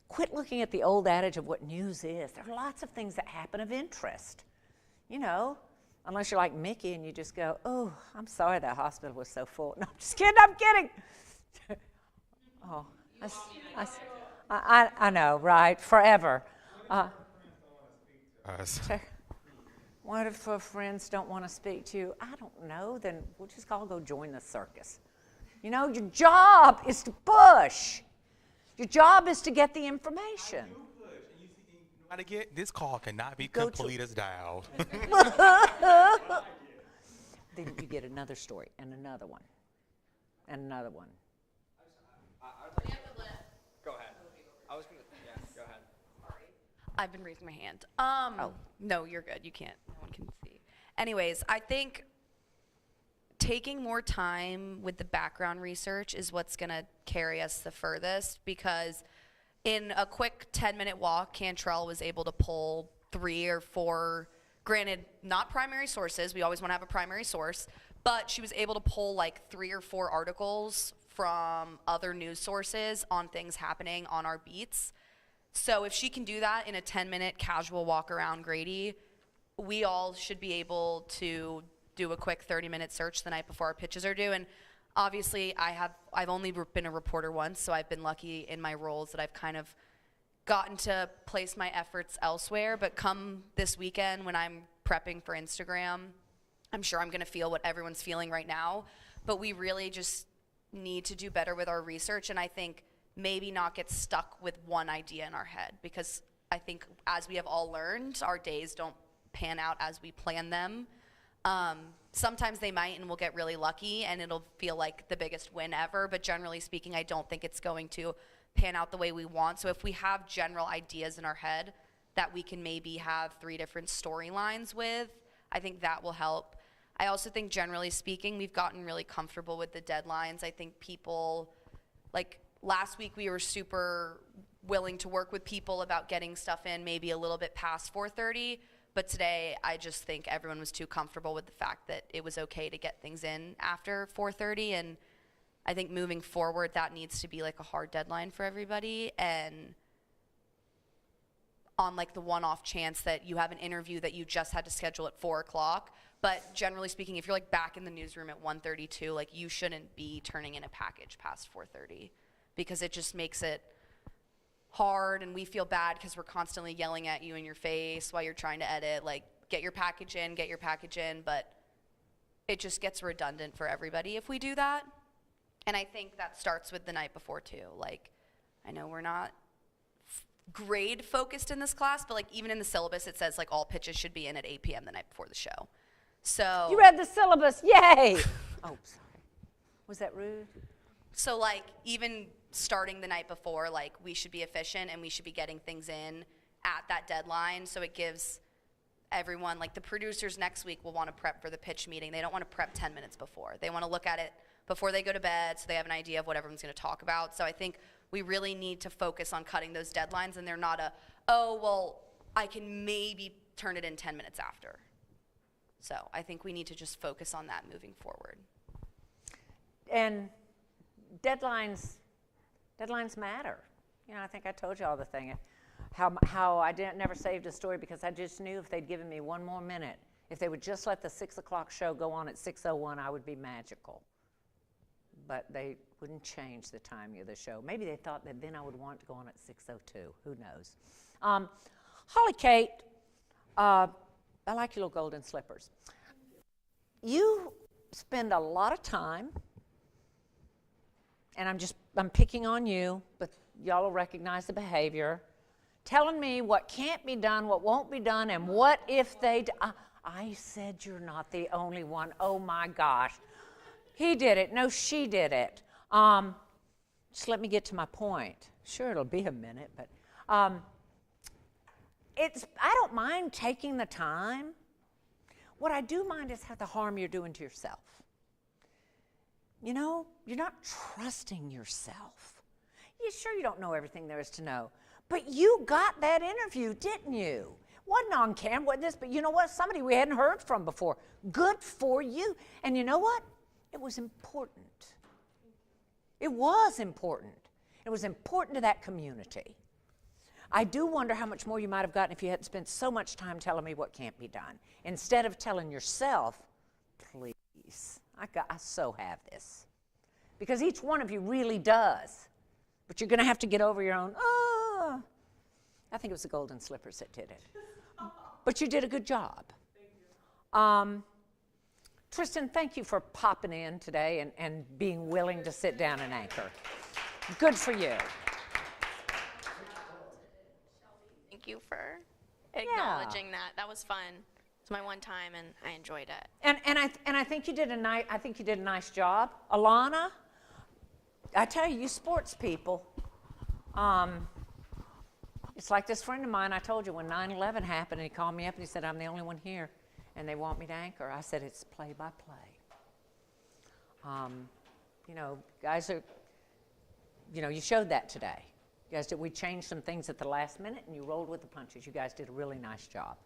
quit looking at the old adage of what news is. There are lots of things that happen of interest, unless you're like Mickey and you just go, oh, I'm sorry that hospital was so full. No, I'm just kidding, I'm kidding. Oh, I know, right? Forever. What if friends don't want to speak to you? I don't know. Then we'll just all go join the circus. You know, your job is to push. Your job is to get the information. This call cannot be complete as dialed. Then you get another story and another one and another one. Go ahead. I was gonna. Yeah, go ahead. I've been raising my hand. No, you're good. You can't. No one can see. Anyways, I think taking more time with the background research is what's going to carry us the furthest, because in a quick 10-minute walk, Cantrell was able to pull 3 or 4, granted, not primary sources. We always want to have a primary source, but she was able to pull like 3 or 4 articles from other news sources on things happening on our beats. So if she can do that in a 10-minute casual walk around Grady, we all should be able to do a quick 30-minute search the night before our pitches are due. And obviously, I've only been a reporter once, so I've been lucky in my roles that I've kind of gotten to place my efforts elsewhere. But come this weekend when I'm prepping for Instagram, I'm sure I'm going to feel what everyone's feeling right now. But we really just need to do better with our research, and I think maybe not get stuck with one idea in our head, because I think as we have all learned, our days don't pan out as we plan them. Sometimes they might, and we'll get really lucky and it'll feel like the biggest win ever, but generally speaking, I don't think it's going to pan out the way we want. So if we have general ideas in our head that we can maybe have 3 different storylines with, I think that will help. I also think generally speaking, we've gotten really comfortable with the deadlines. I think people, like last week we were super willing to work with people about getting stuff in maybe a little bit past 4:30, but today I just think everyone was too comfortable with the fact that it was okay to get things in after 4:30, and I think moving forward that needs to be like a hard deadline for everybody. And on like the one-off chance that you have an interview that you just had to schedule at 4 o'clock, but generally speaking, if you're like back in the newsroom at 1:32, like you shouldn't be turning in a package past 4:30, because it just makes it hard, and we feel bad because we're constantly yelling at you in your face while you're trying to edit, like get your package in, but it just gets redundant for everybody if we do that. And I think that starts with the night before too. Like, I know we're not grade focused in this class, but like even in the syllabus it says like all pitches should be in at 8 p.m. the night before the show. So you read the syllabus, yay! Oh, sorry. Was that rude? So like even starting the night before, like we should be efficient and we should be getting things in at that deadline, so it gives everyone, like the producers next week will want to prep for the pitch meeting. They don't want to prep 10 minutes before. They want to look at it before they go to bed so they have an idea of what everyone's going to talk about. So I think we really need to focus on cutting those deadlines, and they're not oh, well, I can maybe turn it in 10 minutes after. So I think we need to just focus on that moving forward. And deadlines matter. You know, I think I told you all the thing, how I never saved a story because I just knew if they'd given me one more minute, if they would just let the 6 o'clock show go on at 6:01, I would be magical. But they wouldn't change the timing of the show. Maybe they thought that then I would want to go on at 6:02. Who knows? Holly Kate, I like your little golden slippers. You spend a lot of time, and I'm picking on you, but y'all will recognize the behavior, telling me what can't be done, what won't be done, and what if they I said you're not the only one. Oh my gosh. He did it. No, she did it. Just let me get to my point. Sure, it'll be a minute, but I don't mind taking the time. What I do mind is the harm you're doing to yourself. You know, you're not trusting yourself. Yeah, sure, you don't know everything there is to know, but you got that interview, didn't you? Wasn't on camera, wasn't this, but you know what? Somebody we hadn't heard from before. Good for you. And you know what? It was important. It was important. It was important to that community. I do wonder how much more you might have gotten if you hadn't spent so much time telling me what can't be done. Instead of telling yourself, please, I so have this. Because each one of you really does. But you're going to have to get over your own, oh. I think it was the golden slippers that did it. But you did a good job. Tristan, thank you for popping in today and being willing to sit down and anchor. Good for you. Thank you for acknowledging that. That was fun. It's my one time, and I enjoyed it. And I think you did a nice job. Alana, I tell you, you sports people. It's like this friend of mine, I told you, when 9/11 happened, and he called me up and he said, I'm the only one here, and they want me to anchor. I said, it's play-by-play. You know, guys are, you know, you showed that today. You guys did, we changed some things at the last minute, and you rolled with the punches. You guys did a really nice job.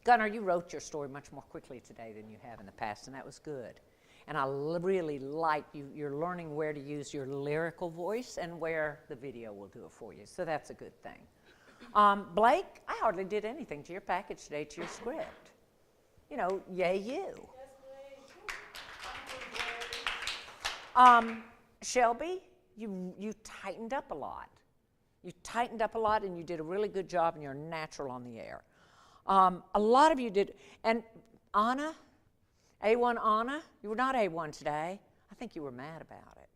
Gunnar, you wrote your story much more quickly today than you have in the past, and that was good. And I really like you're learning where to use your lyrical voice and where the video will do it for you. So that's a good thing. Blake, I hardly did anything to your package today, to your script. You know, yay you. Shelby, you tightened up a lot. You tightened up a lot, and you did a really good job, and you're natural on the air. A lot of you did, and Anna, A1 Anna, you were not A1 today. I think you were mad about it.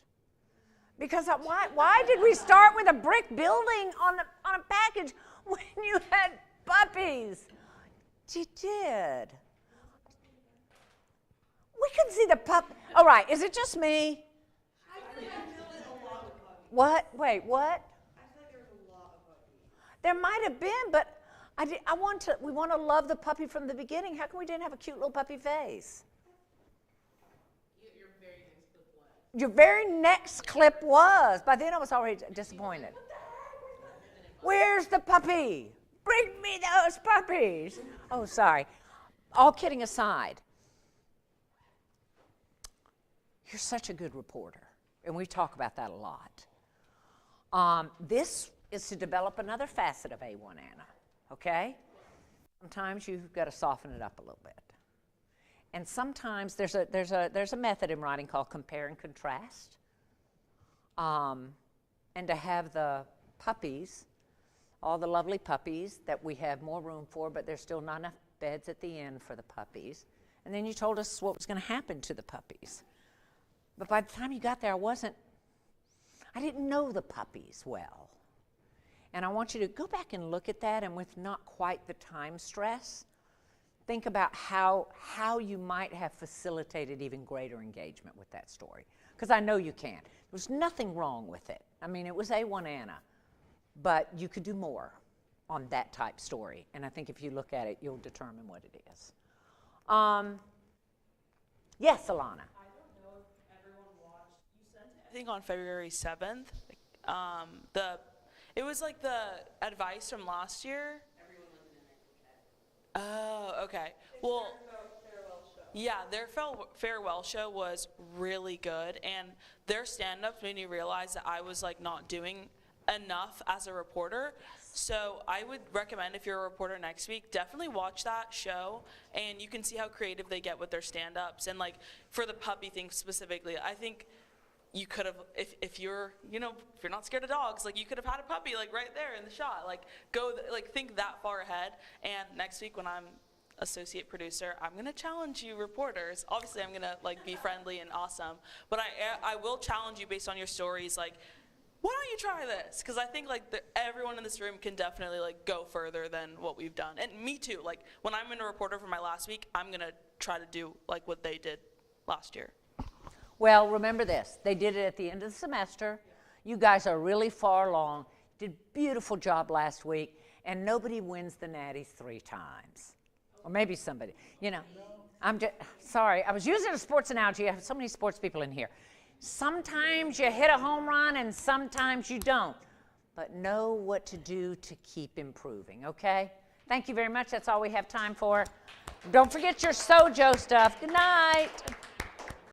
Because why did we start with a brick building on a package when you had puppies? You did. We could see the pup. All right, is it just me? What? Wait, what? There might have been, but we want to love the puppy from the beginning. How come we didn't have a cute little puppy face? Your very next clip was. By then I was already disappointed. Where's the puppy? Bring me those puppies. Oh, sorry. All kidding aside, you're such a good reporter, and we talk about that a lot. This is to develop another facet of A1 Anna, okay? Sometimes you've got to soften it up a little bit. And sometimes there's a method in writing called compare and contrast. And to have the puppies, all the lovely puppies that we have more room for, but there's still not enough beds at the end for the puppies. And then you told us what was going to happen to the puppies. But by the time you got there, I didn't know the puppies well. And I want you to go back and look at that, and with not quite the time stress, think about how you might have facilitated even greater engagement with that story. Because I know you can. There was nothing wrong with it. I mean, it was A1 Anna, but you could do more on that type story. And I think if you look at it, you'll determine what it is. Yes, Alana. I don't know if everyone watched. You sent it, I think, on February 7th. It was like the advice from last year. Oh, okay. Well, yeah, their farewell show was really good, and their stand-ups made me realize that I was like not doing enough as a reporter. So I would recommend, if you're a reporter next week, definitely watch that show, and you can see how creative they get with their stand-ups. And like for the puppy thing specifically, I think you could have, if you're not scared of dogs, like you could have had a puppy like right there in the shot. Like think that far ahead. And next week when I'm associate producer, I'm gonna challenge you reporters. Obviously I'm gonna like be friendly and awesome, but I will challenge you based on your stories. Like, why don't you try this? Because I think like everyone in this room can definitely like go further than what we've done. And me too. Like when I'm in a reporter for my last week, I'm gonna try to do like what they did last year. Well, remember this. They did it at the end of the semester. You guys are really far along. Did a beautiful job last week, and nobody wins the Natties 3 times. Or maybe somebody. I'm just, sorry. I was using a sports analogy. I have so many sports people in here. Sometimes you hit a home run, and sometimes you don't. But know what to do to keep improving, okay? Thank you very much. That's all we have time for. Don't forget your Sojo stuff. Good night.